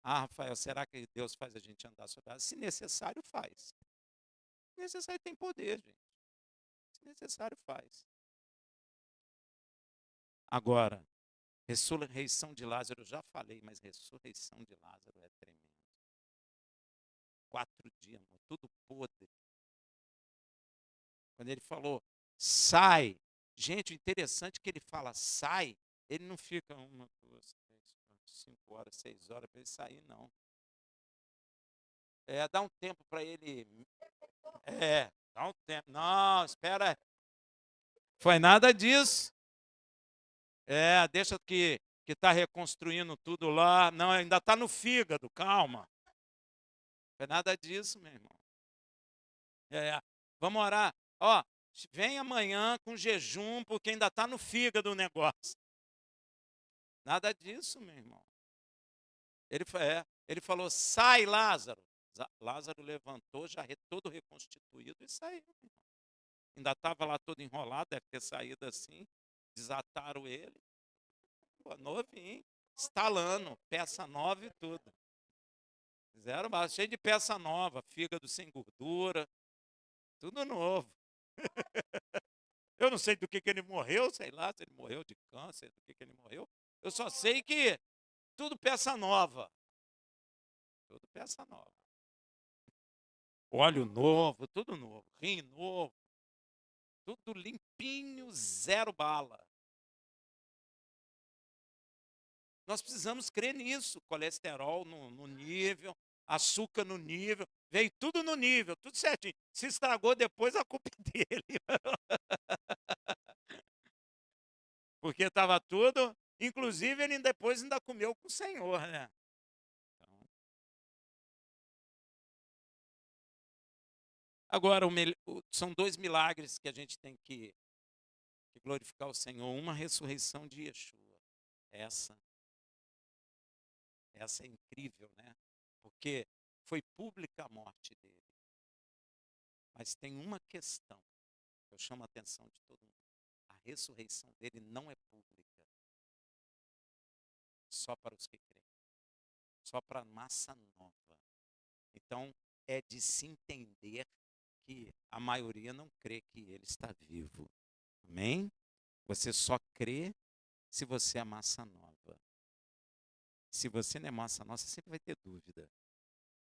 Ah, Rafael, será que Deus faz a gente andar sobre as águas? Se necessário, faz. Se necessário, tem poder, gente. Se necessário, faz. Agora, ressurreição de Lázaro, eu já falei, mas ressurreição de Lázaro é tremendo. 4 dias, tudo podre. Quando ele falou, sai. Gente, o interessante é que ele fala, sai. Ele não fica 1, 2, 3, 4, 5 horas, 6 horas para ele sair, não. Dá um tempo para ele. Dá um tempo. Não, espera. Foi nada disso. Deixa que está reconstruindo tudo lá. Não, ainda está no fígado, calma. Foi nada disso, meu irmão. Vamos orar. Ó, vem amanhã com jejum, porque ainda está no fígado o negócio. Nada disso, meu irmão. Ele falou, sai, Lázaro. Lázaro levantou, já todo reconstituído e saiu. Ainda estava lá todo enrolado, deve ter saído assim. Desataram ele. Pô, novinho, estalando, peça nova e tudo. Fizeram cheio de peça nova, fígado sem gordura, tudo novo. Eu não sei do que ele morreu, sei lá, se ele morreu de câncer, do que ele morreu. Eu só sei que tudo peça nova. Tudo peça nova. Óleo novo, tudo novo. Rim novo. Tudo limpinho, zero bala. Nós precisamos crer nisso. Colesterol no nível, açúcar no nível. Veio tudo no nível, tudo certinho. Se estragou depois, a culpa é dele. Porque estava tudo. Inclusive, ele depois ainda comeu com o Senhor, né? Agora, são 2 milagres que a gente tem que glorificar o Senhor. Uma ressurreição de Yeshua. Essa é incrível, né? Porque foi pública a morte dele. Mas tem uma questão que eu chamo a atenção de todo mundo. A ressurreição dele não é pública. Só para os que creem. Só para a massa nova. Então, é de se entender que a maioria não crê que ele está vivo. Amém? Você só crê se você é massa nova. Se você não é massa nova, você sempre vai ter dúvida.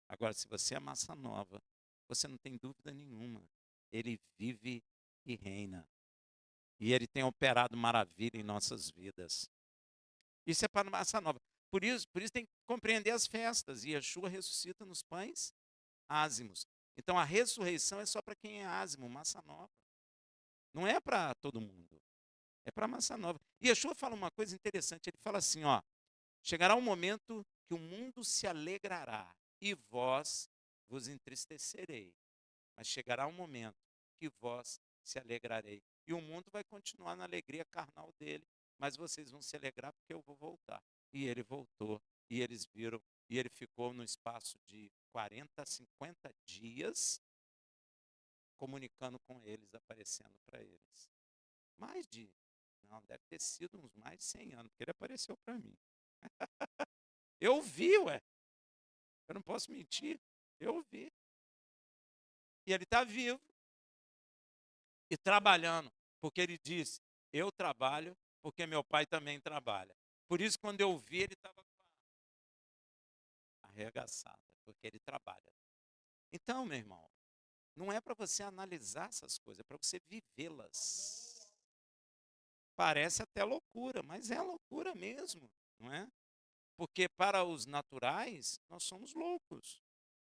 Agora, se você é massa nova, você não tem dúvida nenhuma. Ele vive e reina. E ele tem operado maravilha em nossas vidas. Isso é para massa nova. Por isso tem que compreender as festas. E Yeshua ressuscita nos pães ázimos. Então, a ressurreição é só para quem é ázimo, massa nova. Não é para todo mundo. É para massa nova. E Yeshua fala uma coisa interessante. Ele fala assim, ó. Chegará um momento que o mundo se alegrará e vós vos entristecerei. Mas chegará um momento que vós se alegrarei. E o mundo vai continuar na alegria carnal dele, mas vocês vão se alegrar porque eu vou voltar. E ele voltou, e eles viram, e ele ficou no espaço de 40, 50 dias comunicando com eles, aparecendo para eles. Deve ter sido uns mais de 100 anos, porque ele apareceu para mim. Eu vi, ué. Eu não posso mentir. Eu vi. E ele está vivo e trabalhando, porque ele disse, eu trabalho porque meu pai também trabalha. Por isso, quando eu vi, ele estava arregaçado, porque ele trabalha. Então, meu irmão, não é para você analisar essas coisas, é para você vivê-las. Parece até loucura, mas é loucura mesmo, não é? Porque para os naturais, nós somos loucos,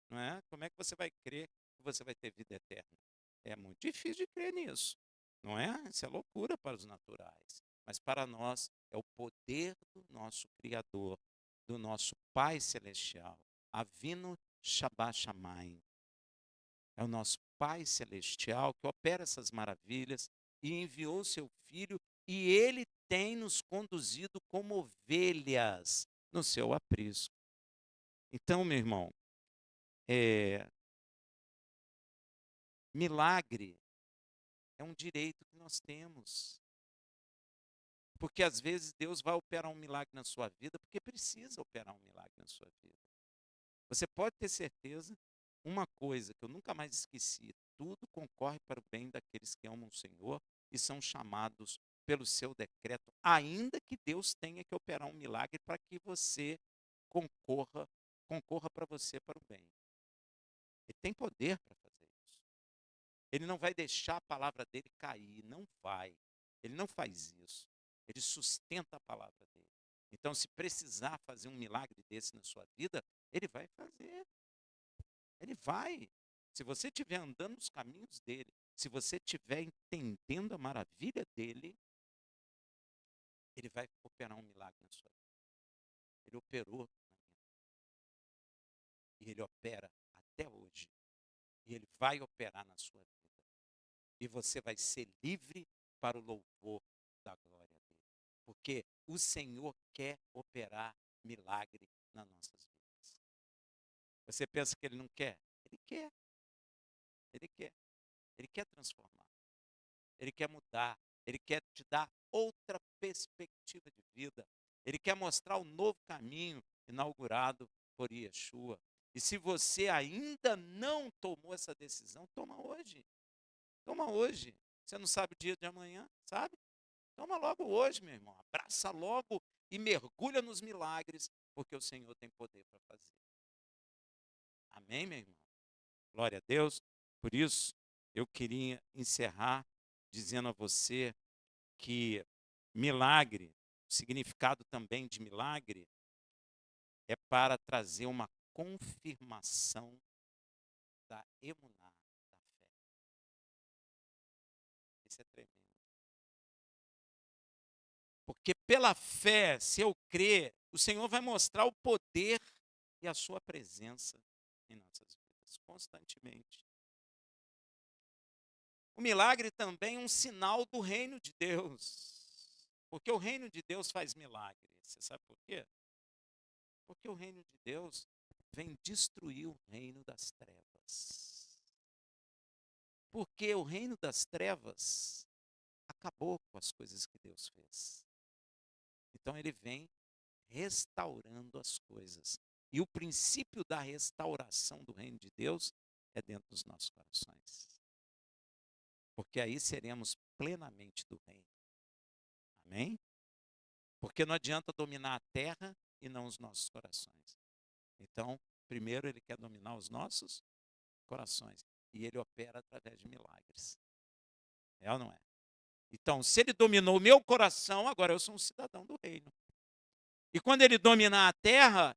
não é? Como é que você vai crer que que você vai ter vida eterna. É muito difícil de crer nisso, não é? Isso é loucura para os naturais. Mas para nós é o poder do nosso Criador, do nosso Pai Celestial. Avinu Shabbat Shamayim. É o nosso Pai Celestial que opera essas maravilhas e enviou seu Filho, e Ele tem nos conduzido como ovelhas no seu aprisco. Então, meu irmão, milagre é um direito que nós temos. Porque às vezes Deus vai operar um milagre na sua vida, porque precisa operar um milagre na sua vida. Você pode ter certeza, uma coisa que eu nunca mais esqueci: tudo concorre para o bem daqueles que amam o Senhor e são chamados pelo seu decreto, ainda que Deus tenha que operar um milagre para que você concorra para você para o bem. Ele tem poder para fazer isso. Ele não vai deixar a palavra dele cair, não vai. Ele não faz isso. Ele sustenta a palavra dele. Então, se precisar fazer um milagre desse na sua vida, ele vai fazer. Ele vai. Se você estiver andando nos caminhos dele, se você estiver entendendo a maravilha dele, ele vai operar um milagre na sua vida. Ele operou na minha vida. E ele opera até hoje. E ele vai operar na sua vida. E você vai ser livre para o louvor da glória dele. Porque o Senhor quer operar milagre nas nossas vidas. Você pensa que ele não quer? Ele quer. Ele quer. Ele quer transformar. Ele quer mudar. Ele quer te dar outra perspectiva de vida. Ele quer mostrar o novo caminho inaugurado por Yeshua. E se você ainda não tomou essa decisão, toma hoje. Toma hoje. Você não sabe o dia de amanhã, sabe? Toma logo hoje, meu irmão. Abraça logo e mergulha nos milagres, porque o Senhor tem poder para fazer. Amém, meu irmão? Glória a Deus. Por isso, eu queria encerrar dizendo a você que milagre, o significado também de milagre, é para trazer uma confirmação da emuná, da fé. Isso é tremendo. Porque pela fé, se eu crer, o Senhor vai mostrar o poder e a sua presença em nossas vidas, constantemente. O milagre também é um sinal do reino de Deus. Porque o reino de Deus faz milagre. Você sabe por quê? Porque o reino de Deus vem destruir o reino das trevas. Porque o reino das trevas acabou com as coisas que Deus fez. Então ele vem restaurando as coisas. E o princípio da restauração do reino de Deus é dentro dos nossos corações. Porque aí seremos plenamente do reino. Amém? Porque não adianta dominar a terra e não os nossos corações. Então, primeiro ele quer dominar os nossos corações. E ele opera através de milagres. É ou não é? Então, se ele dominou o meu coração, agora eu sou um cidadão do reino. E quando ele dominar a terra,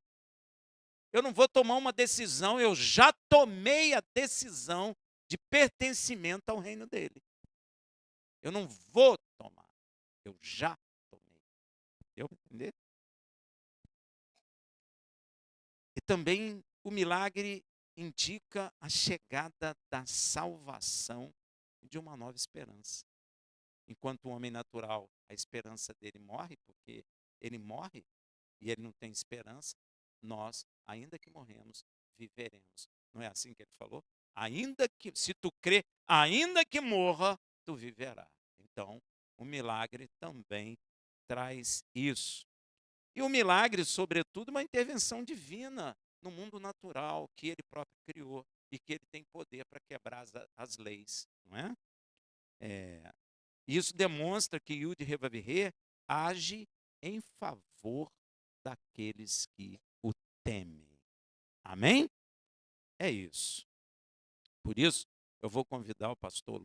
eu não vou tomar uma decisão, eu já tomei a decisão de pertencimento ao reino dele. Eu não vou tomar, eu já tomei. Deu para entender? E também o milagre indica a chegada da salvação e de uma nova esperança. Enquanto o homem natural, a esperança dele morre, porque ele morre e ele não tem esperança, nós, ainda que morremos, viveremos. Não é assim que ele falou? Ainda que, se tu crê, ainda que morra, tu viverá. Então, o milagre também traz isso. E o milagre, sobretudo, é uma intervenção divina no mundo natural que ele próprio criou e que ele tem poder para quebrar as leis, não é? Isso demonstra que Yud Revavirê age em favor daqueles que o temem. Amém? É isso. Por isso, eu vou convidar o pastor Lu